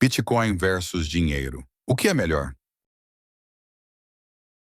Bitcoin versus dinheiro. O que é melhor?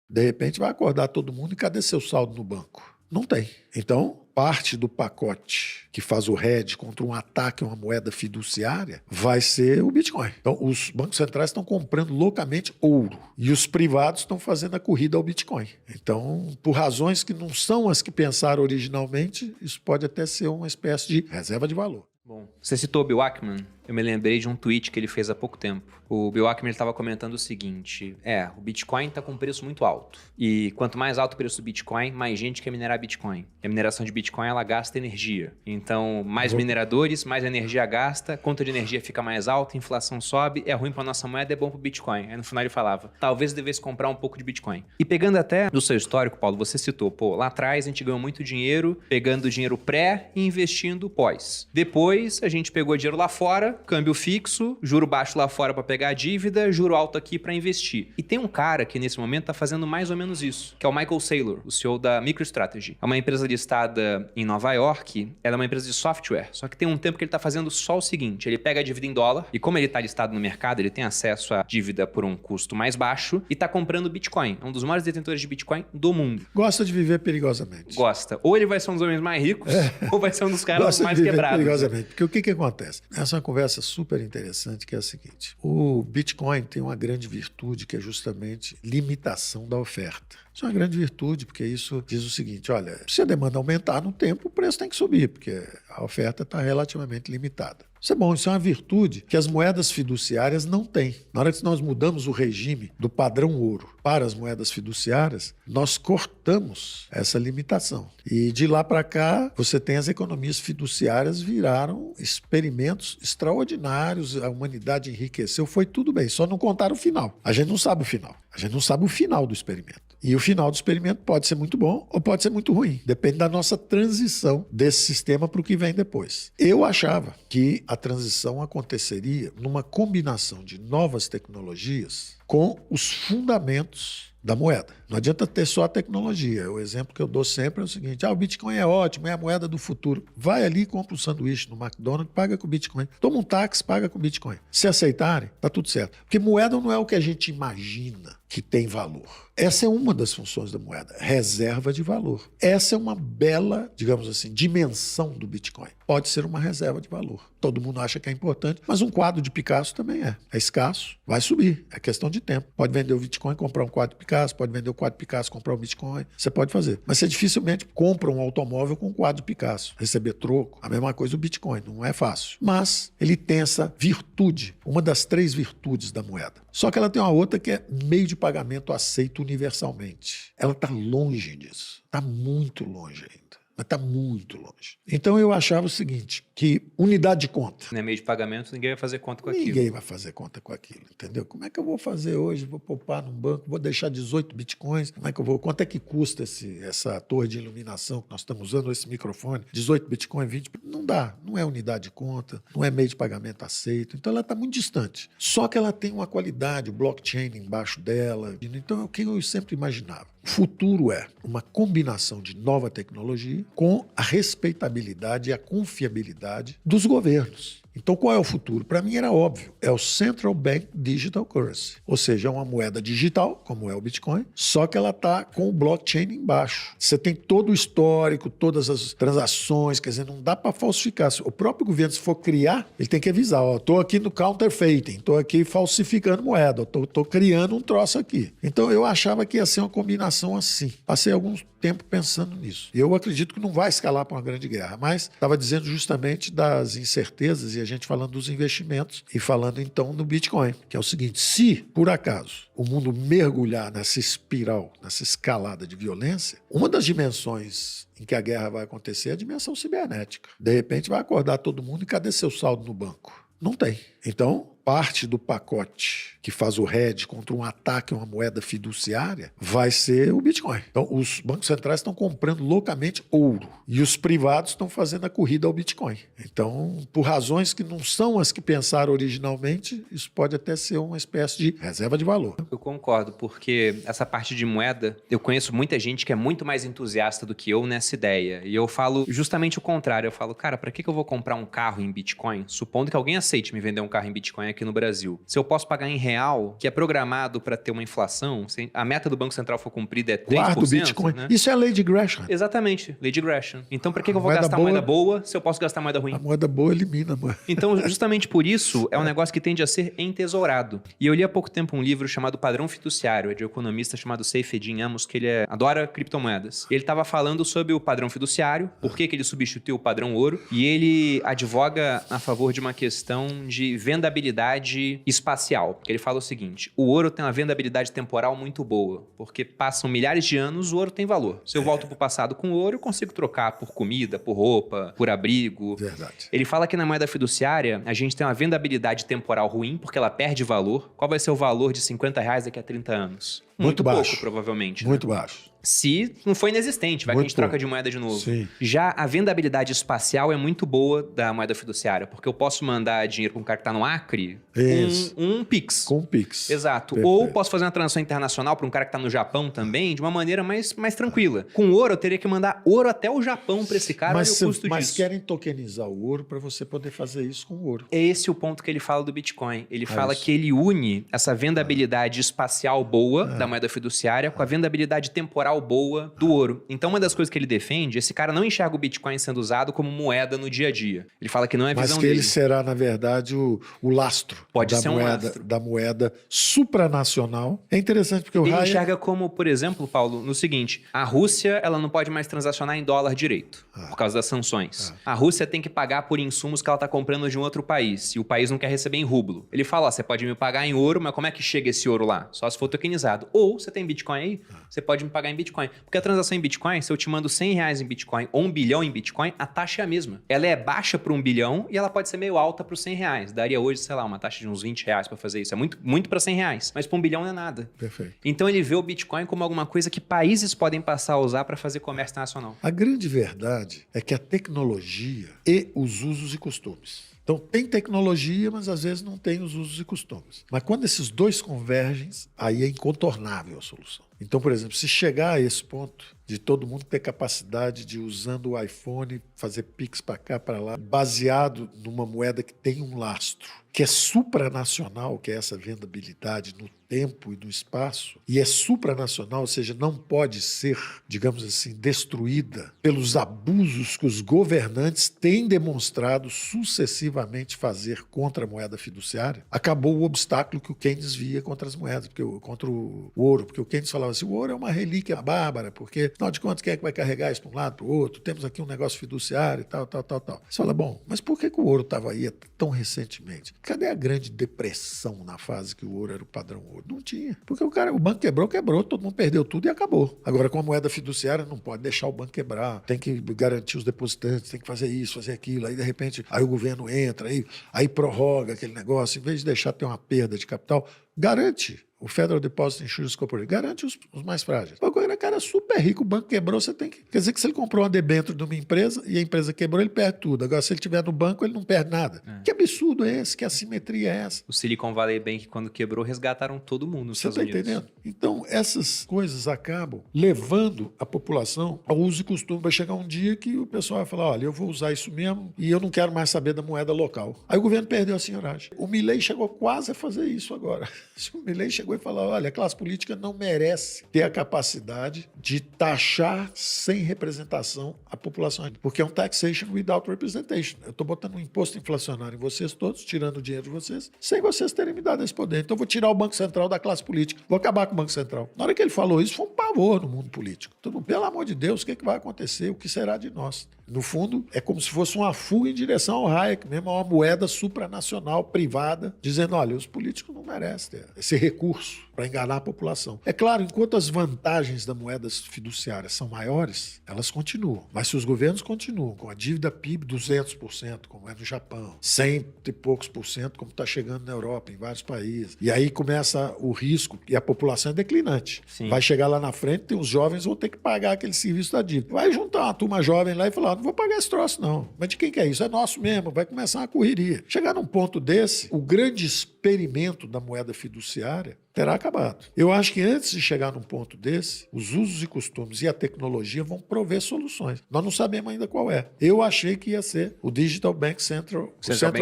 De repente vai acordar todo mundo e cadê seu saldo no banco? Não tem. Então, parte do pacote que faz o hedge contra um ataque a uma moeda fiduciária vai ser o Bitcoin. Então, os bancos centrais estão comprando loucamente ouro e os privados estão fazendo a corrida ao Bitcoin. Então, por razões que não são as que pensaram originalmente, isso pode até ser uma espécie de reserva de valor. Bom, você citou o Bill Ackman, eu me lembrei de um tweet que ele fez há pouco tempo. O Bill Ackman estava comentando o seguinte, o Bitcoin está com um preço muito alto. E quanto mais alto o preço do Bitcoin, mais gente quer minerar Bitcoin. E a mineração de Bitcoin, ela gasta energia. Então, mais mineradores, mais energia gasta, conta de energia fica mais alta, inflação sobe, é ruim para nossa moeda, é bom para o Bitcoin. Aí no final ele falava, talvez devesse comprar um pouco de Bitcoin. E pegando até do seu histórico, Paulo, você citou, lá atrás a gente ganhou muito dinheiro, pegando dinheiro pré e investindo pós. Depois a gente pegou dinheiro lá fora, câmbio fixo, juro baixo lá fora para pegar a dívida, juro alto aqui para investir. E tem um cara que nesse momento está fazendo mais ou menos isso, que é o Michael Saylor, o CEO da MicroStrategy. É uma empresa listada em Nova York, ela é uma empresa de software, só que tem um tempo que ele está fazendo só o seguinte, ele pega a dívida em dólar e como ele está listado no mercado, ele tem acesso à dívida por um custo mais baixo e está comprando Bitcoin. É um dos maiores detentores de Bitcoin do mundo. Gosta de viver perigosamente. Gosta. Ou ele vai ser um dos homens mais ricos, ou vai ser um dos caras mais quebrados. Perigosamente. Porque o que acontece? Essa é uma conversa super interessante, que é a seguinte. O Bitcoin tem uma grande virtude, que é justamente limitação da oferta. Isso é uma grande virtude, porque isso diz o seguinte, olha, se a demanda aumentar no tempo, o preço tem que subir, porque a oferta está relativamente limitada. Isso é bom, isso é uma virtude que as moedas fiduciárias não têm. Na hora que nós mudamos o regime do padrão ouro para as moedas fiduciárias, nós cortamos essa limitação. E de lá para cá, você tem as economias fiduciárias viraram experimentos extraordinários, a humanidade enriqueceu, foi tudo bem, só não contaram o final. A gente não sabe o final. A gente não sabe o final do experimento. E o final do experimento pode ser muito bom ou pode ser muito ruim. Depende da nossa transição desse sistema para o que vem depois. Eu achava que a transição aconteceria numa combinação de novas tecnologias com os fundamentos da moeda. Não adianta ter só a tecnologia. O exemplo que eu dou sempre é o seguinte, o Bitcoin é ótimo, é a moeda do futuro. Vai ali e compra um sanduíche no McDonald's, paga com Bitcoin. Toma um táxi, paga com Bitcoin. Se aceitarem, tá tudo certo. Porque moeda não é o que a gente imagina que tem valor. Essa é uma das funções da moeda, reserva de valor. Essa é uma bela, digamos assim, dimensão do Bitcoin. Pode ser uma reserva de valor. Todo mundo acha que é importante, mas um quadro de Picasso também é. É escasso, vai subir, é questão de tempo. Pode vender o Bitcoin, comprar um quadro de Picasso, pode vender o quadro de Picasso, comprar um Bitcoin, você pode fazer. Mas você dificilmente compra um automóvel com um quadro de Picasso. Receber troco, a mesma coisa do Bitcoin, não é fácil. Mas ele tem essa virtude, uma das 3 virtudes da moeda. Só que ela tem uma outra que é meio de pagamento aceito universalmente. Ela está longe disso, está muito longe ainda. Mas está muito longe. Então eu achava o seguinte, que unidade de conta. Não é meio de pagamento, ninguém vai fazer conta com aquilo. Ninguém vai fazer conta com aquilo, entendeu? Como é que eu vou fazer hoje? Vou poupar num banco, vou deixar 18 bitcoins, como é que eu vou? Quanto é que custa essa torre de iluminação que nós estamos usando, esse microfone? 18 bitcoins, 20? Não dá, não é unidade de conta, não é meio de pagamento aceito, então ela está muito distante. Só que ela tem uma qualidade, o blockchain embaixo dela, então é o que eu sempre imaginava. O futuro é uma combinação de nova tecnologia com a respeitabilidade e a confiabilidade dos governos. Então, qual é o futuro? Para mim era óbvio, é o Central Bank Digital Currency, ou seja, é uma moeda digital, como é o Bitcoin, só que ela está com o blockchain embaixo. Você tem todo o histórico, todas as transações, quer dizer, não dá para falsificar. O próprio governo, se for criar, ele tem que avisar, estou aqui no counterfeiting, estou aqui falsificando moeda, estou criando um troço aqui. Então, eu achava que ia ser uma combinação assim. Passei algum tempo pensando nisso. Eu acredito que não vai escalar para uma grande guerra, mas estava dizendo justamente das incertezas e a gente falando dos investimentos e falando então do Bitcoin, que é o seguinte, se por acaso o mundo mergulhar nessa espiral, nessa escalada de violência, uma das dimensões em que a guerra vai acontecer é a dimensão cibernética. De repente vai acordar todo mundo e cadê seu saldo no banco? Não tem. Então, parte do pacote que faz o hedge contra um ataque a uma moeda fiduciária vai ser o Bitcoin. Então, os bancos centrais estão comprando loucamente ouro e os privados estão fazendo a corrida ao Bitcoin. Então, por razões que não são as que pensaram originalmente, isso pode até ser uma espécie de reserva de valor. Eu concordo, porque essa parte de moeda, eu conheço muita gente que é muito mais entusiasta do que eu nessa ideia. E eu falo justamente o contrário. Eu falo, cara, para que eu vou comprar um carro em Bitcoin, supondo que alguém aceite me vender um carro em Bitcoin aqui no Brasil. Se eu posso pagar em real, que é programado para ter uma inflação, se a meta do Banco Central for cumprida é 3%, Guarda o Bitcoin. né? Isso é a lei de Gresham. Exatamente, Lady Gresham. Então, para que eu vou moeda gastar boa- moeda boa se eu posso gastar moeda ruim? A moeda boa elimina, mano. Então, justamente por isso, é um negócio que tende a ser entesourado. E eu li há pouco tempo um livro chamado Padrão Fiduciário, é de um economista chamado Saifedean Amos, que ele adora criptomoedas. Ele estava falando sobre o padrão fiduciário, por que ele substituiu o padrão ouro, e ele advoga a favor de uma questão de vendabilidade espacial. Porque ele fala o seguinte, o ouro tem uma vendabilidade temporal muito boa, porque passam milhares de anos, o ouro tem valor. Se eu volto para o passado com ouro, eu consigo trocar por comida, por roupa, por abrigo. Verdade. Ele fala que na moeda fiduciária, a gente tem uma vendabilidade temporal ruim, porque ela perde valor. Qual vai ser o valor de R$50 daqui a 30 anos? Muito baixo. Pouco, provavelmente. Né? Muito baixo. Se não for inexistente, vai que a Muito gente troca pouco. de moeda de novo. Sim. Já a vendabilidade espacial é muito boa da moeda fiduciária, porque eu posso mandar dinheiro para um cara que tá no Acre Isso. com um Pix. Com o Pix. Exato. Perfeito. Ou posso fazer uma transação internacional para um cara que tá no Japão também, de uma maneira mais tranquila. Com ouro, eu teria que mandar ouro até o Japão para esse cara, olha o custo Mas disso. querem tokenizar o ouro para você poder fazer isso com o ouro. É esse o ponto que ele fala do Bitcoin. Ele fala isso. que ele une essa vendabilidade espacial boa da moeda fiduciária com a vendabilidade temporal boa do ouro. Então, uma das coisas que ele defende, esse cara não enxerga o Bitcoin sendo usado como moeda no dia a dia. Ele fala que não é Mas visão que dele. ele será, na verdade, o lastro, Pode da ser um moeda, lastro. da moeda supranacional. É interessante porque o Ele Hayek... enxerga como, por exemplo, Paulo, no seguinte, a Rússia ela não pode mais transacionar em dólar direito, por causa das sanções. A Rússia tem que pagar por insumos que ela está comprando de um outro país, e o país não quer receber em rublo. Ele fala, ó, você pode me pagar em ouro, mas como é que chega esse ouro lá? Só se for tokenizado. Ou, você tem Bitcoin aí, você pode me pagar em Bitcoin. Porque a transação em Bitcoin, se eu te mando R$100 em Bitcoin ou 1 bilhão em Bitcoin, a taxa é a mesma. Ela é baixa para 1 bilhão e ela pode ser meio alta para os R$100. Daria hoje, sei lá, uma taxa de uns R$20 para fazer isso. É muito para R$100, mas para 1 bilhão não é nada. Perfeito. Então ele vê o Bitcoin como alguma coisa que países podem passar a usar para fazer comércio internacional. A grande verdade é que a tecnologia e os usos e costumes. Então, tem tecnologia, mas às vezes não tem os usos e costumes. Mas quando esses dois convergem, aí é incontornável a solução. Então, por exemplo, se chegar a esse ponto de todo mundo ter capacidade de, usando o iPhone, fazer Pix para cá, para lá, baseado numa moeda que tem um lastro, que é supranacional, que é essa vendabilidade no tempo e no espaço, e é supranacional, ou seja, não pode ser, digamos assim, destruída pelos abusos que os governantes têm demonstrado sucessivamente fazer contra a moeda fiduciária, acabou o obstáculo que o Keynes via contra as moedas, contra o ouro, porque o Keynes falava assim, o ouro é uma relíquia bárbara, porque, afinal de contas, quem é que vai carregar isso para um lado, para o outro? Temos aqui um negócio fiduciário e tal. Você fala, bom, mas por que o ouro estava aí tão recentemente? Cadê a grande depressão na fase que o ouro era o padrão ouro? Não tinha. Porque o banco quebrou, todo mundo perdeu tudo e acabou. Agora, com a moeda fiduciária, não pode deixar o banco quebrar, tem que garantir os depositantes, tem que fazer isso, fazer aquilo. Aí, de repente, aí o governo entra, aí prorroga aquele negócio, em vez de deixar ter uma perda de capital, garante. O Federal Deposit Insurance Corporation garante os mais frágeis. Agora, cara, super rico, o banco quebrou, você tem que... Quer dizer que se ele comprou uma debênture de uma empresa e a empresa quebrou, ele perde tudo. Agora, se ele estiver no banco, ele não perde nada. Que absurdo é esse? Que assimetria é essa? O Silicon Valley Bank, quando quebrou, resgataram todo mundo nos Você Estados está Unidos. entendendo? Então, essas coisas acabam levando a população ao uso e costume. Vai chegar um dia que o pessoal vai falar, olha, eu vou usar isso mesmo e eu não quero mais saber da moeda local. Aí o governo perdeu a senhoragem. O Milei chegou quase a fazer isso agora. O Milei chegou e falou, olha, a classe política não merece ter a capacidade de taxar sem representação a população. Porque é um taxation without representation. Eu estou botando um imposto inflacionário em vocês todos, tirando o dinheiro de vocês, sem vocês terem me dado esse poder. Então eu vou tirar o Banco Central da classe política. Vou acabar com o Banco Central. Na hora que ele falou isso, foi um pavor no mundo político. Então, pelo amor de Deus, o que vai acontecer? O que será de nós? No fundo, é como se fosse uma fuga em direção ao Hayek, mesmo a uma moeda supranacional, privada, dizendo, olha, os políticos não merecem ter esse recurso para enganar a população. É claro, enquanto as vantagens da moeda fiduciária são maiores, elas continuam. Mas se os governos continuam com a dívida PIB 200%, como é no Japão, 100 e poucos por cento, como está chegando na Europa, em vários países, e aí começa o risco, e a população é declinante. Sim. Vai chegar lá na frente e os jovens vão ter que pagar aquele serviço da dívida. Vai juntar uma turma jovem lá e falar, não vou pagar esse troço não. Mas de quem que é isso? É nosso mesmo. Vai começar uma correria. Chegar num ponto desse, o grande experimento da moeda fiduciária terá acabado. Eu acho que antes de chegar num ponto desse, os usos e costumes e a tecnologia vão prover soluções. Nós não sabemos ainda qual é. Eu achei que ia ser o Digital Bank Central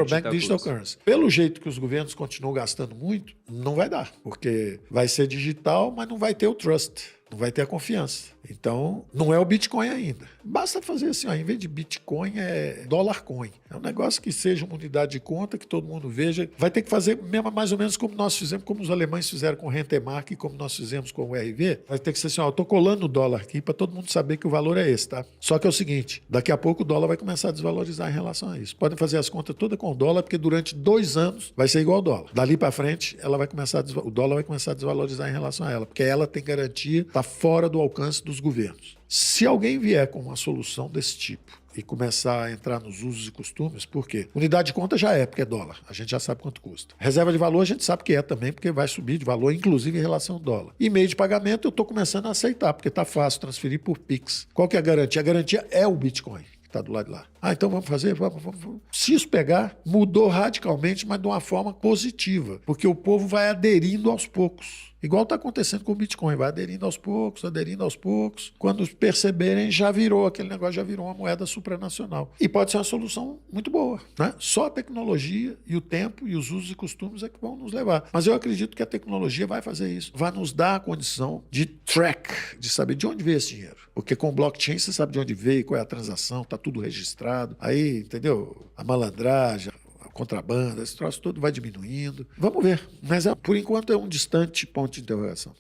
Bank Digital Currency. Pelo jeito que os governos continuam gastando muito, não vai dar, porque vai ser digital, mas não vai ter o trust. Não vai ter a confiança. Então, não é o Bitcoin ainda. Basta fazer assim, ó, em vez de Bitcoin, é dólar coin. É um negócio que seja uma unidade de conta, que todo mundo veja. Vai ter que fazer mesmo, mais ou menos como nós fizemos, como os alemães fizeram com o Rentemark e como nós fizemos com o RV. Vai ter que ser assim, ó, eu tô colando o dólar aqui para todo mundo saber que o valor é esse, tá? Só que é o seguinte, daqui a pouco o dólar vai começar a desvalorizar em relação a isso. Podem fazer as contas todas com o dólar, porque durante 2 anos vai ser igual ao dólar. Dali para frente, ela vai começar o dólar vai começar a desvalorizar em relação a ela, porque ela tem garantia, tá fora do alcance dos governos. Se alguém vier com uma solução desse tipo e começar a entrar nos usos e costumes, por quê? Unidade de conta já é, porque é dólar. A gente já sabe quanto custa. Reserva de valor a gente sabe que é também, porque vai subir de valor, inclusive em relação ao dólar. E meio de pagamento eu estou começando a aceitar, porque está fácil transferir por Pix. Qual que é a garantia? A garantia é o Bitcoin. Está do lado de lá. Então vamos fazer? Vamos. Se isso pegar, mudou radicalmente, mas de uma forma positiva, porque o povo vai aderindo aos poucos. Igual está acontecendo com o Bitcoin, vai aderindo aos poucos. Quando perceberem, já virou aquele negócio, já virou uma moeda supranacional. E pode ser uma solução muito boa, né? Só a tecnologia e o tempo e os usos e costumes é que vão nos levar. Mas eu acredito que a tecnologia vai fazer isso, vai nos dar a condição de track, de saber de onde veio esse dinheiro. Porque com blockchain você sabe de onde veio, qual é a transação, está tudo registrado. Aí, entendeu? A malandragem, contrabando, esse troço todo vai diminuindo. Vamos ver. Mas, por enquanto, é um distante ponto de interrogação.